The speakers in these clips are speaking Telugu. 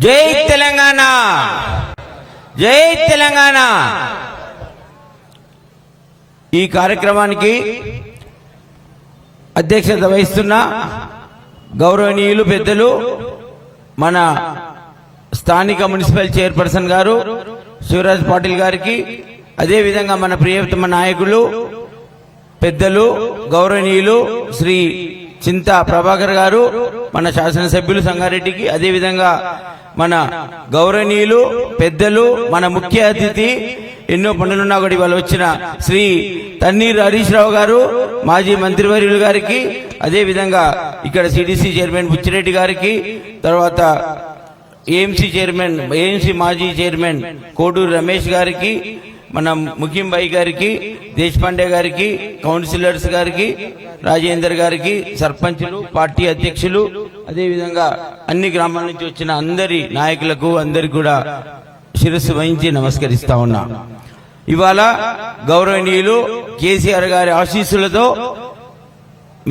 జై తెలంగాణ, జై తెలంగాణ. ఈ కార్యక్రమానికి అధ్యక్షత వహిస్తున్న గౌరవనీయులు పెద్దలు మన స్థానిక మున్సిపల్ చైర్పర్సన్ గారు శివరాజ్ పాటిల్ గారికి, అదేవిధంగా మన ప్రియతమ నాయకులు పెద్దలు గౌరవనీయులు శ్రీ చింతా ప్రభాకర్ గారు, మన శాసనసభ్యులు సంగారెడ్డికి, అదేవిధంగా మన గౌరవనీయులు పెద్దలు మన ముఖ్య అతిథి ఎన్నో పనులున్నా కూడా ఇవాళ వచ్చిన శ్రీ తన్నీర్ హరీష్ రావు గారు మాజీ మంత్రివర్యులు గారికి, అదేవిధంగా ఇక్కడ సిడిసి చైర్మన్ బుచ్చిరెడ్డి గారికి, తర్వాత ఏఎంసీ చైర్మన్ ఏఎంసీ మాజీ చైర్మన్ కోడూరు రమేష్ గారికి, మన ముఖిం భాయ్ గారికి, దేశపాండే గారికి, కౌన్సిలర్స్ గారికి, రాజేందర్ గారికి, సర్పంచులు, పార్టీ అధ్యక్షులు, అదేవిధంగా అన్ని గ్రామాల నుంచి వచ్చిన అందరి నాయకులకు అందరికి కూడా శిరస్సు వహించి నమస్కరిస్తా ఉన్నా. ఇవాళ గౌరవనీయులు కేసీఆర్ గారి ఆశీస్సులతో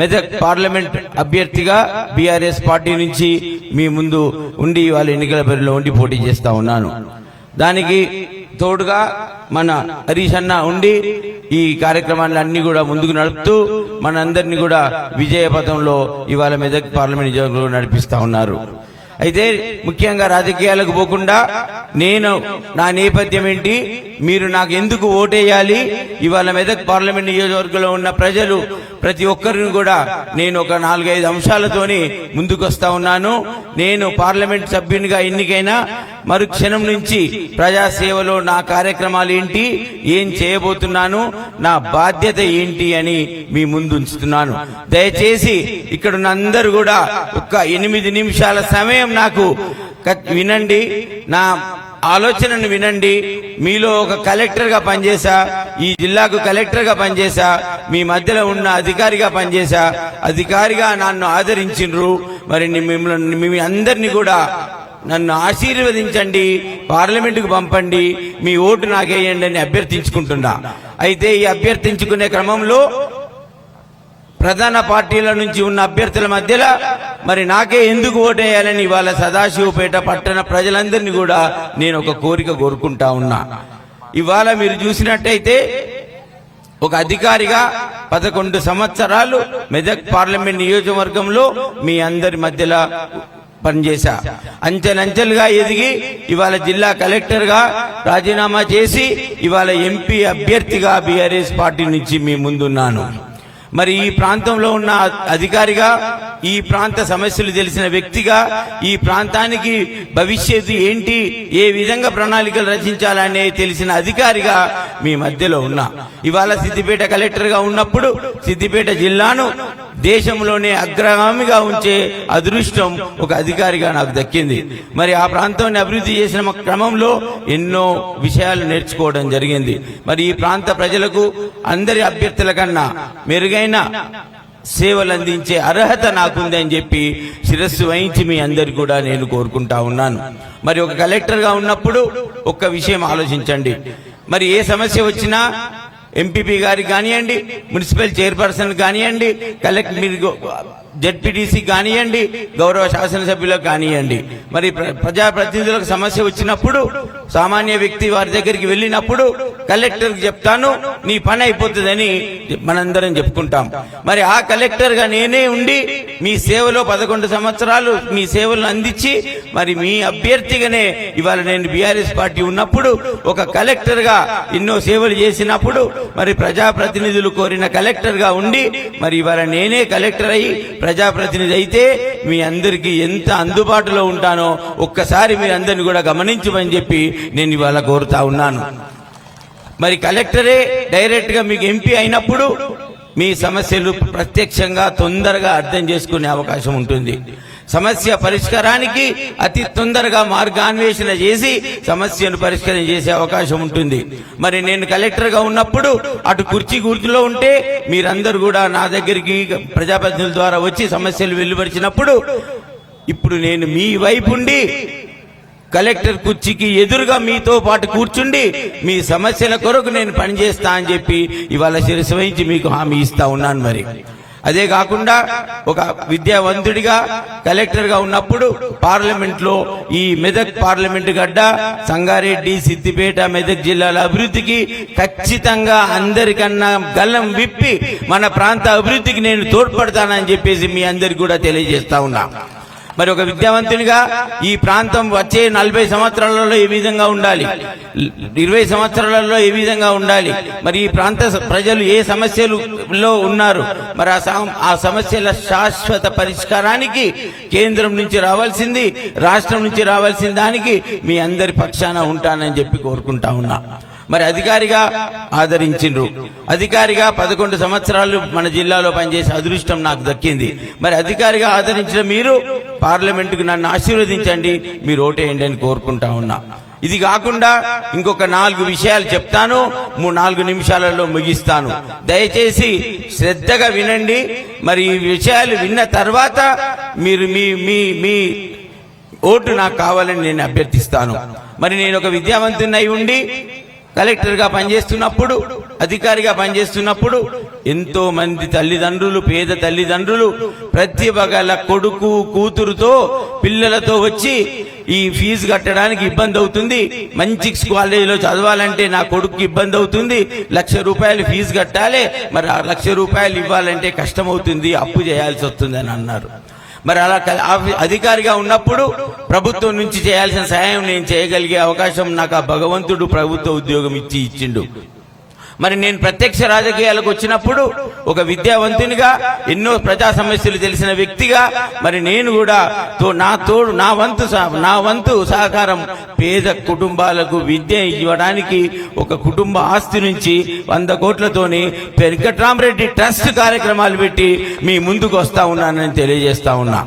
మెదక్ పార్లమెంట్ అభ్యర్థిగా బీఆర్ఎస్ పార్టీ నుంచి మీ ముందు ఉండి ఇవాళ ఎన్నికల బరిలో ఉండి పోటీ చేస్తా ఉన్నాను. దానికి తోడుగా మన హరీష్ అన్న ఉండి ఈ కార్యక్రమాన్ని అన్ని కూడా ముందుకు నడుపుతూ మనందరినీ కూడా విజయపథంలో ఇవాళ మెదక్ పార్లమెంట్ నియోజకవర్గంలో నడిపిస్తా ఉన్నారు. అయితే ముఖ్యంగా రాజకీయాలకు పోకుండా నేను నా నేపథ్యం ఏంటి, మీరు నాకు ఎందుకు ఓటేయాలి, ఇవాళ మెదక్ పార్లమెంట్ నియోజకవర్గంలో ఉన్న ప్రజలు ప్రతి ఒక్కరిని కూడా నేను ఒక 4-5 అంశాలతోని ముందుకు వస్తా ఉన్నాను. నేను పార్లమెంట్ సభ్యునిగా ఎన్నికైనా మరుక్షణం నుంచి ప్రజాసేవలో నా కార్యక్రమాలు ఏంటి, ఏం చేయబోతున్నాను, నా బాధ్యత ఏంటి అని మీ ముందు ఉంచుతున్నాను. దయచేసి ఇక్కడున్న అందరూ కూడా ఒక 8 నిమిషాల సమయం నాకు వినండి, నా ఆలోచనను వినండి. మీలో ఒక కలెక్టర్ గా పనిచేసా, ఈ జిల్లాకు కలెక్టర్ గా పనిచేసా, మీ మధ్యలో ఉన్న అధికారిగా పనిచేసా, అధికారిగా నన్ను ఆదరించిండ్రు. మరి మిమ్మల్ని మీ అందరినీ కూడా నన్ను ఆశీర్వదించండి, పార్లమెంటుకు పంపండి, మీ ఓటు నాకేయండి అని అభ్యర్థించుకుంటున్నా. అయితే ఈ అభ్యర్థించుకునే క్రమంలో ప్రధాన పార్టీల నుంచి ఉన్న అభ్యర్థుల మధ్యలో మరి నాకే ఎందుకు ఓటేయాలని ఇవాళ సదాశివపేట పట్టణ ప్రజలందరినీ కూడా నేను ఒక కోరిక కోరుకుంటా ఉన్నా. ఇవాళ మీరు చూసినట్టయితే ఒక అధికారిగా 11 సంవత్సరాలు మెదక్ పార్లమెంట్ నియోజకవర్గంలో మీ అందరి మధ్యలో పనిచేశా. అంచెలంచెలుగా ఎదిగి ఇవాళ జిల్లా కలెక్టర్ గా రాజీనామా చేసి ఇవాళ ఎంపీ అభ్యర్థిగా బీఆర్ఎస్ పార్టీ నుంచి మీ ముందున్నాను. మరి ఈ ప్రాంతంలో ఉన్న అధికారిగా, ఈ ప్రాంత సమస్యలు తెలిసిన వ్యక్తిగా, ఈ ప్రాంతానికి భవిష్యత్తు ఏంటి, ఏ విధంగా ప్రణాళికలు రచించాలనే తెలిసిన అధికారిగా మీ మధ్యలో ఉన్నా. ఇవాళ సిద్దిపేట కలెక్టర్ గా ఉన్నప్పుడు సిద్దిపేట జిల్లాను దేశంలోనే అగ్రగామిగా ఉంచే అదృష్టం ఒక అధికారిగా నాకు దక్కింది. మరి ఆ ప్రాంతాన్ని అభివృద్ధి చేసిన క్రమంలో ఎన్నో విషయాలు నేర్చుకోవడం జరిగింది. మరి ఈ ప్రాంత ప్రజలకు అందరి అభ్యర్థుల కన్నా మెరుగైన సేవలు అందించే అర్హత నాకుందని చెప్పి శిరస్సు వహించి మీ అందరికి కూడా నేను కోరుకుంటా ఉన్నాను. మరి ఒక కలెక్టర్ గా ఉన్నప్పుడు ఒక్క విషయం ఆలోచించండి. మరి ఏ సమస్య వచ్చినా ఎంపీపీ గారికి కానివ్వండి, మున్సిపల్ చైర్పర్సన్ కానివ్వండి, కలెక్టర్ మీరు జెడ్పీటీసీ కానివ్వండి, గౌరవ శాసనసభ్యులకు కానివ్వండి, మరి ప్రజాప్రతినిధులకు సమస్య వచ్చినప్పుడు సామాన్య వ్యక్తి వారి దగ్గరికి వెళ్ళినప్పుడు కలెక్టర్కి చెప్తాను, నీ పని అయిపోతుందని మనందరం చెప్పుకుంటాం. మరి ఆ కలెక్టర్ గా నేనే ఉండి మీ సేవలో 11 సంవత్సరాలు మీ సేవలను అందించి మరి మీ అభ్యర్థిగానే ఇవాళ నేను బీఆర్ఎస్ పార్టీ ఉన్నప్పుడు ఒక కలెక్టర్ గా ఎన్నో సేవలు చేసినప్పుడు మరి ప్రజాప్రతినిధులు కోరిన కలెక్టర్ గా ఉండి మరి ఇవాళ నేనే కలెక్టర్ అయ్యి ప్రజాప్రతినిధి అయితే మీ అందరికీ ఎంత అందుబాటులో ఉంటానో ఒక్కసారి మీ అందరిని కూడా గమనించమని చెప్పి నేను ఇవాళ కోరుతా ఉన్నాను. మరి కలెక్టరే డైరెక్ట్ గా మీకు ఎంపీ అయినప్పుడు మీ సమస్యలు ప్రత్యక్షంగా తొందరగా అర్థం చేసుకునే అవకాశం ఉంటుంది. సమస్య పరిష్కారానికి అతి తొందరగా మార్గాన్వేషణ చేసి సమస్యను పరిష్కారం చేసే అవకాశం ఉంటుంది. మరి నేను కలెక్టర్ గా ఉన్నప్పుడు అటు కుర్చీలో ఉంటే మీరందరూ కూడా నా దగ్గరికి ప్రజాప్రతినిధుల ద్వారా వచ్చి సమస్యలు వెలువరిచినప్పుడు ఇప్పుడు నేను మీ వైపుండి కలెక్టర్ కుర్చీకి ఎదురుగా మీతో పాటు కూర్చుండి మీ సమస్యల కొరకు నేను పనిచేస్తా అని చెప్పి ఇవాళ శిరస్సు వహించి మీకు హామీ ఇస్తా ఉన్నాను. మరి అదే కాకుండా ఒక విద్యావంతుడిగా కలెక్టర్గా ఉన్నప్పుడు పార్లమెంట్లో ఈ మెదక్ పార్లమెంట్ గడ్డ, సంగారెడ్డి, సిద్దిపేట, మెదక్ జిల్లాల అభివృద్ధికి ఖచ్చితంగా అందరికన్నా గల్లం విప్పి మన ప్రాంత అభివృద్ధికి నేను తోడ్పడతానని చెప్పేసి మీ అందరికి కూడా తెలియజేస్తా ఉన్నా. మరి ఒక విద్యావంతునిగా ఈ ప్రాంతం వచ్చే 40 సంవత్సరాలలో ఏ విధంగా ఉండాలి, 20 సంవత్సరాలలో ఏ విధంగా ఉండాలి, మరి ఈ ప్రాంత ప్రజలు ఏ సమస్యలలో ఉన్నారు, మరి ఆ సమస్యల శాశ్వత పరిష్కారానికి కేంద్రం నుంచి రావాల్సింది, రాష్ట్రం నుంచి రావాల్సిన దానికి మీ అందరి పక్షాన ఉంటానని చెప్పి కోరుకుంటా ఉన్నా. మరి అధికారిగా ఆదరించిండ్రు. అధికారిగా 11 సంవత్సరాలు మన జిల్లాలో పనిచేసే అదృష్టం నాకు దక్కింది. మరి అధికారిగా ఆదరించిన మీరు పార్లమెంటుకు నన్ను ఆశీర్వదించండి, మీరు ఓటేయండి అని కోరుకుంటా ఉన్నా. ఇది కాకుండా ఇంకొక 4 విషయాలు చెప్తాను, 4 నిమిషాలలో ముగిస్తాను. దయచేసి శ్రద్ధగా వినండి. మరి ఈ విషయాలు విన్న తర్వాత మీరు మీ ఓటు నాకు కావాలని నేను అభ్యర్థిస్తాను. మరి నేను ఒక విద్యావంతున్నై ఉండి కలెక్టర్గా పనిచేస్తున్నప్పుడు, అధికారిగా పనిచేస్తున్నప్పుడు ఎంతో మంది తల్లిదండ్రులు, పేద తల్లిదండ్రులు ప్రతిభ గల కొడుకు కూతురుతో పిల్లలతో వచ్చి ఈ ఫీజు కట్టడానికి ఇబ్బంది అవుతుంది, మంచి కాలేజీలో చదవాలంటే నా కొడుకు ఇబ్బంది అవుతుంది, ₹1,00,000 ఫీజు కట్టాలి, మరి ఆ ₹1,00,000 ఇవ్వాలంటే కష్టమవుతుంది, అప్పు చేయాల్సి వస్తుంది అని అన్నారు. మరి అలా అధికారిగా ఉన్నప్పుడు ప్రభుత్వం నుంచి చేయాల్సిన సహాయం నేను చేయగలిగే అవకాశం నాకు ఆ భగవంతుడు ప్రభుత్వ ఉద్యోగం ఇచ్చిండు. మరి నేను ప్రత్యక్ష రాజకీయాలకు వచ్చినప్పుడు ఒక విద్యావంతునిగా, ఎన్నో ప్రజా సమస్యలు తెలిసిన వ్యక్తిగా, మరి నేను కూడా నా వంతు సహకారం పేద కుటుంబాలకు విద్య ఇవ్వడానికి ఒక కుటుంబ ఆస్తి నుంచి 100 కోట్లతోని వెంకట్రామరెడ్డి ట్రస్ట్ కార్యక్రమాలు పెట్టి మీ ముందుకు వస్తా ఉన్నానని తెలియజేస్తా ఉన్నా.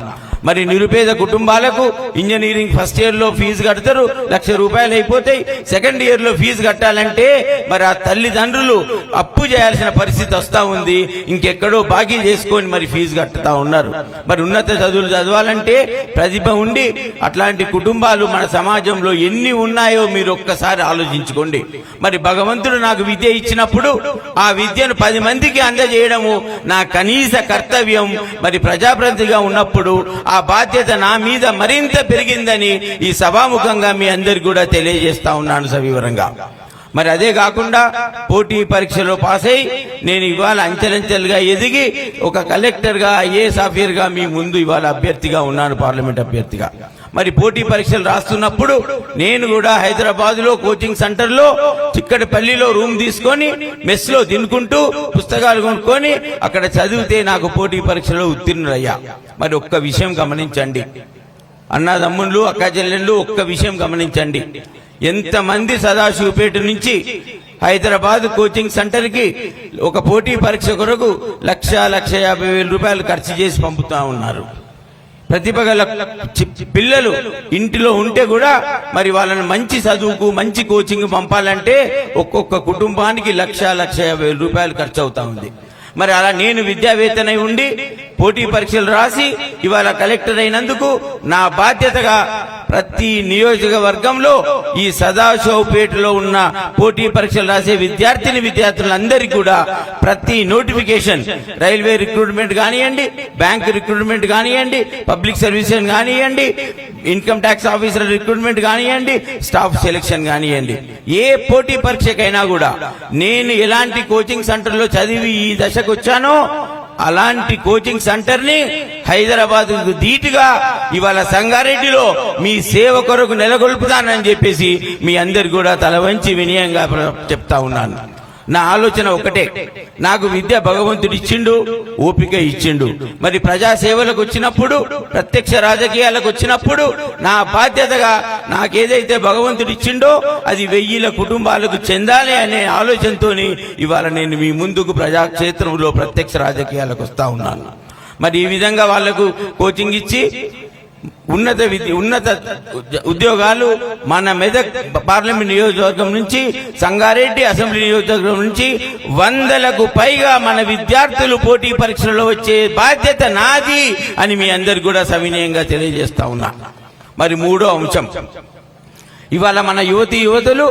మరి నిరుపేద కుటుంబాలకు ఇంజనీరింగ్ ఫస్ట్ ఇయర్ లో ఫీజు కడతారు, ₹1,00,000 అయిపోతాయి. సెకండ్ ఇయర్ లో ఫీజు కట్టాలంటే మరి ఆ తల్లిదండ్రులు అప్పు చేయాల్సిన పరిస్థితి వస్తా ఉంది. ఇంకెక్కడో బాకీ చేసుకొని మరి ఫీజు కట్టుతా ఉన్నారు. మరి ఉన్నత చదువులు చదవాలంటే ప్రతిభ ఉండి అట్లాంటి కుటుంబాలు మన సమాజంలో ఎన్ని ఉన్నాయో మీరు ఒక్కసారి ఆలోచించుకోండి. మరి భగవంతుడు నాకు విద్య ఇచ్చినప్పుడు ఆ విద్యను 10 మందికి అందజేయడము నా కనీస కర్తవ్యం. మరి ప్రజాప్రతినిధిగా ఉన్నప్పుడు ఆ బాధ్యత నా మీద మరింత పెరిగిందని ఈ సభాముఖంగా మీ అందరికి కూడా తెలియజేస్తా ఉన్నాను సవివరంగా. మరి అదే కాకుండా పోటీ పరీక్షలో పాస్ అయి నేను ఇవాళ అంచెలంచెలుగా ఎదిగి ఒక కలెక్టర్గా, ఐఏఎస్ ఆఫీసర్గా మీ ముందు ఇవాళ అభ్యర్థిగా ఉన్నాను, పార్లమెంట్ అభ్యర్థిగా. మరి పోటీ పరీక్షలు రాస్తున్నప్పుడు నేను కూడా హైదరాబాద్ లో కోచింగ్ సెంటర్ లో చిక్కడపల్లిలో రూమ్ తీసుకొని మెస్ లో తినుకుంటూ పుస్తకాలు కొనుక్కొని అక్కడ చదివితే నాకు పోటీ పరీక్షలో ఉత్తీర్ణులయ్యా. మరి ఒక్క విషయం గమనించండి అన్నదమ్ముళ్ళు, అక్క చెల్లెళ్ళు, ఒక్క విషయం గమనించండి. ఎంతమంది సదాశివపేట నుంచి హైదరాబాద్ కోచింగ్ సెంటర్ కి ఒక పోటీ పరీక్ష కొరకు ₹1,50,000 ఖర్చు చేసి పంపుతా ఉన్నారు. ప్రతిభ గల పిల్లలు ఇంటిలో ఉంటే కూడా మరి వాళ్ళని మంచి చదువుకు, మంచి కోచింగ్ పంపాలంటే ఒక్కొక్క కుటుంబానికి ₹1,50,000 ఖర్చు అవుతా ఉంది. మరి అలా నేను విద్యావేత్తనై ఉండి పోటీ పరీక్షలు రాసి ఇవాళ కలెక్టర్ అయినందుకు నా బాధ్యతగా ప్రతి నియోజకవర్గంలో ఈ సదాశివపేటలో ఉన్న పోటీ పరీక్షలు రాసే విద్యార్థులందరికీ కూడా ప్రతి నోటిఫికేషన్, రైల్వే రిక్రూట్మెంట్ కానివ్వండి, బ్యాంక్ రిక్రూట్మెంట్ కానివ్వండి, పబ్లిక్ సర్వీస్ కానివ్వండి, ఇన్కమ్ ట్యాక్స్ ఆఫీసర్ రిక్రూట్మెంట్ కానివ్వండి, స్టాఫ్ సెలెక్షన్ కానివ్వండి, ఏ పోటీ పరీక్షకైనా కూడా నేను ఎలాంటి కోచింగ్ సెంటర్లో చదివి ఈ దశకు వచ్చానో అలాంటి కోచింగ్ సెంటర్ ని హైదరాబాద్ ధీటుగా ఇవాళ సంగారెడ్డిలో మీ సేవ కొరకు నెలకొల్పుతానని చెప్పేసి మీ అందరు కూడా తల వంచి వినయంగా చెప్తా ఉన్నాను. నా ఆలోచన ఒకటే, నాకు విద్య భగవంతుడు ఇచ్చిండు, ఓపిక ఇచ్చిండు. మరి ప్రజాసేవలకు వచ్చినప్పుడు, ప్రత్యక్ష రాజకీయాలకు వచ్చినప్పుడు నా బాధ్యతగా నాకేదైతే భగవంతుడు ఇచ్చిండో అది 1000 కుటుంబాలకు చెందాలి అనే ఆలోచనతో ఇవాళ నేను మీ ముందుకు ప్రజాక్షేత్రంలో ప్రత్యక్ష రాజకీయాలకు వస్తా ఉన్నాను. మరి ఈ విధంగా వాళ్లకు కోచింగ్ ఇచ్చి ఉన్నత ఉద్యోగాలు మన మెదక్ పార్లమెంట్ నియోజకవర్గం నుంచి, సంగారెడ్డి అసెంబ్లీ నియోజకవర్గం నుంచి 100లకు పైగా మన విద్యార్థులు పోటీ పరీక్షల్లో వచ్చే బాధ్యత నాది అని మీ అందరికి కూడా సవినయంగా తెలియజేస్తా ఉన్నా. మరి 3వ అంశం, ఇవాళ మన యువతులు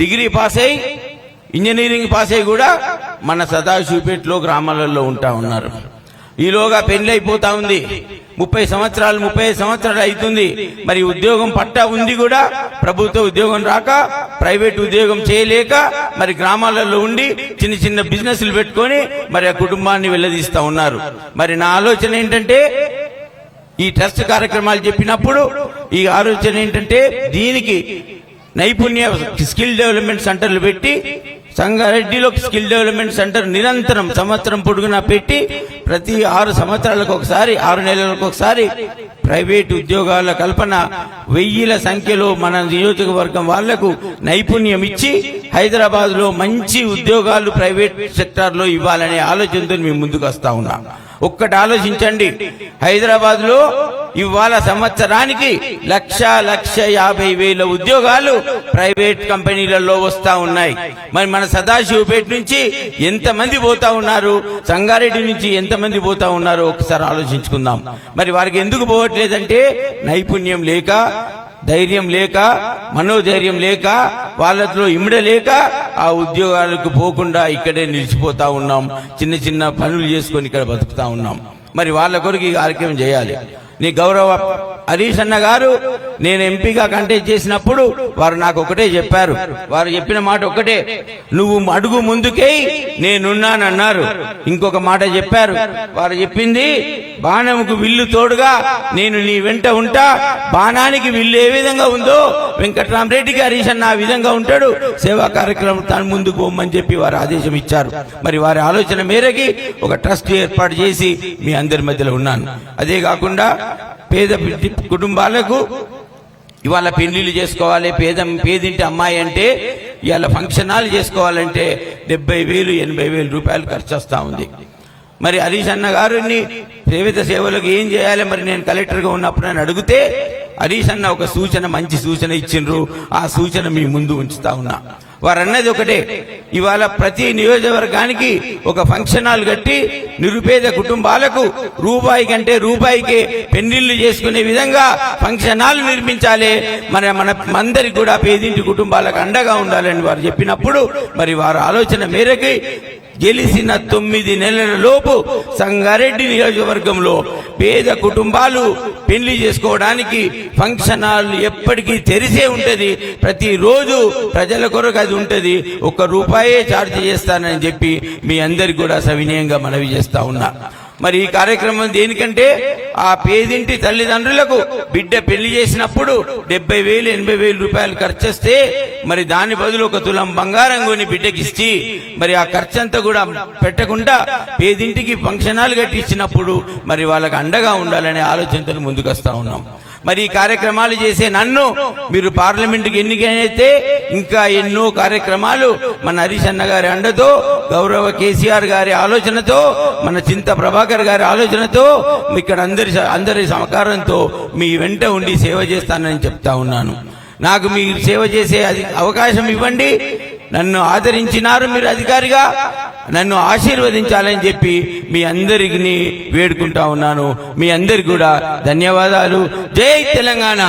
డిగ్రీ పాస్ అయి, ఇంజనీరింగ్ పాస్ అయి కూడా మన సదాశివపేటలో గ్రామాలలో ఉంటా ఉన్నారు. ఈలోగా పెళ్లి అయిపోతా ఉంది. 30 సంవత్సరాలు 35 సంవత్సరాలు అవుతుంది. మరి ఉద్యోగం పట్టా ఉంది కూడా, ప్రభుత్వ ఉద్యోగం రాక, ప్రైవేట్ ఉద్యోగం చేయలేక, మరి గ్రామాలలో ఉండి చిన్న చిన్న బిజినెస్లు పెట్టుకొని మరి ఆ కుటుంబాన్ని వెళ్ళదీస్తా ఉన్నారు. మరి నా ఆలోచన ఏంటంటే, ఈ ట్రస్ట్ కార్యక్రమాలు చెప్పినప్పుడు ఈ ఆలోచన ఏంటంటే, దీనికి నైపుణ్య స్కిల్ డెవలప్మెంట్ సెంటర్లు పెట్టి, సంగారెడ్డిలో స్కిల్ డెవలప్మెంట్ సెంటర్ నిరంతరం సంవత్సరం పొడుగునా పెట్టి, ప్రతి 6 సంవత్సరాలకు ఒకసారి, 6 నెలలకు ఒకసారి ప్రైవేట్ ఉద్యోగాల కల్పన 1000ల సంఖ్యలో మన నియోజకవర్గం వాళ్లకు నైపుణ్యం ఇచ్చి హైదరాబాద్ లో మంచి ఉద్యోగాలు ప్రైవేట్ సెక్టార్ లో ఇవ్వాలనే ఆలోచనతో మేము ముందుకు వస్తా ఉన్నాం. ఒక్కటి ఆలోచించండి, హైదరాబాద్ లో ఇవాళ సంవత్సరానికి 1,50,000 ఉద్యోగాలు ప్రైవేట్ కంపెనీలలో వస్తా ఉన్నాయి. మరి మన సదాశివపేట నుంచి ఎంతమంది పోతా ఉన్నారు, సంగారెడ్డి నుంచి ఎంతమంది పోతా ఉన్నారో ఒకసారి ఆలోచించుకుందాం. మరి వారికి ఎందుకు పోవట్లేదంటే, నైపుణ్యం లేక, ధైర్యం లేక, మనోధైర్యం లేక, వాళ్ళలో ఇమిడ లేక ఆ ఉద్యోగాలకు పోకుండా ఇక్కడే నిలిచిపోతా ఉన్నాం. చిన్న చిన్న పనులు చేసుకొని ఇక్కడ బతుకుతా ఉన్నాం. మరి వాళ్ళ కొరకు ఈ కార్యక్రమం చేయాలి. నీ గౌరవ హరీష్ అన్న గారు నేను ఎంపీగా కంటెస్ట్ చేసినప్పుడు వారు నాకు ఒకటే చెప్పారు. వారు చెప్పిన మాట ఒకటే, నువ్వు అడుగు ముందుకేయి నేనున్నానన్నారు. ఇంకొక మాట చెప్పారు, వారు చెప్పింది, బాణముకు విల్లు తోడుగా నేను నీ వెంట ఉంటా, బాణానికి విల్లు ఏ విధంగా ఉందో వెంకట్రామరెడ్డికి హరీష్ అన్న ఆ విధంగా ఉంటాడు, సేవా కార్యక్రమం తాను ముందుకు పోమని చెప్పి వారు ఆదేశం ఇచ్చారు. మరి వారి ఆలోచన మేరకి ఒక ట్రస్ట్ ఏర్పాటు చేసి మీ అందరి మధ్యలో ఉన్నాను. అదే కాకుండా పేద కుటుంబాలకు ఇవాళ పెళ్లిళ్ళు చేసుకోవాలి, పేదింటి అమ్మాయి అంటే ఇవాళ ఫంక్షన్ హాల్ చేసుకోవాలంటే 70,000 80,000 రూపాయలు ఖర్చు వస్తా ఉంది. మరి హరీష్ అన్న గారిని పేద సేవలకు ఏం చేయాలి, మరి నేను కలెక్టర్గా ఉన్నప్పుడు అని అడిగితే హరీష్ అన్న ఒక సూచన, మంచి సూచన ఇచ్చిండ్రు. ఆ సూచన మీ ముందు ఉంచుతా ఉన్నా. వారు అన్నది ఒకటే, ఇవాళ ప్రతి నియోజకవర్గానికి ఒక ఫంక్షన్ హాల్ కట్టి నిరుపేద కుటుంబాలకు రూపాయి కంటే రూపాయికే పెళ్లిళ్లు చేసుకునే విధంగా ఫంక్షన్ హాల్ నిర్మించాలి. మన అందరికి కూడా పేదింటి కుటుంబాలకు అండగా ఉండాలని వారు చెప్పినప్పుడు, మరి వారి ఆలోచన మేరకి గెలిచిన 9 నెలల లోపు సంగారెడ్డి నియోజకవర్గంలో పేద కుటుంబాలు పెళ్లి చేసుకోవడానికి ఫంక్షన్ హాల్ ఎప్పటికీ తెరిసే ఉంటది. ప్రతిరోజు ప్రజల కొరకు అది ఉంటది. ₹1 ఛార్జ్ చేస్తానని చెప్పి మీ అందరికి కూడా సవినయంగా మనవి చేస్తా ఉన్నా. మరి ఈ కార్యక్రమం దేనికంటే, ఆ పేదింటి తల్లిదండ్రులకు బిడ్డ పెళ్లి చేసినప్పుడు 70,000 80,000 రూపాయలు ఖర్చు వస్తే, మరి దాని బదులు 1 తులం బంగారం కొని బిడ్డకిచ్చి, మరి ఆ ఖర్చంతా కూడా పెట్టకుండా పేదింటికి ఫంక్షన్ హాల్ కట్టించినప్పుడు మరి వాళ్ళకి అండగా ఉండాలనే ఆలోచనతో ముందుకు వస్తా ఉన్నాం. మరి ఈ కార్యక్రమాలు చేసే నన్ను మీరు పార్లమెంటుకి ఎన్నికైతే ఇంకా ఎన్నో కార్యక్రమాలు మన హరీష్ అన్న గారి అండతో, గౌరవ కేసీఆర్ గారి ఆలోచనతో, మన చింత ప్రభాకర్ గారి ఆలోచనతో, ఇక్కడ అందరి సహకారంతో మీ వెంట ఉండి సేవ చేస్తానని చెప్తా ఉన్నాను. నాకు మీరు సేవ చేసే అవకాశం ఇవ్వండి. నన్ను ఆదరించినారు మీరు అధికారిగా, నన్ను ఆశీర్వదించాలని చెప్పి మీ అందరిని వేడుకుంటా ఉన్నాను. మీ అందరికి కూడా ధన్యవాదాలు. జై తెలంగాణ.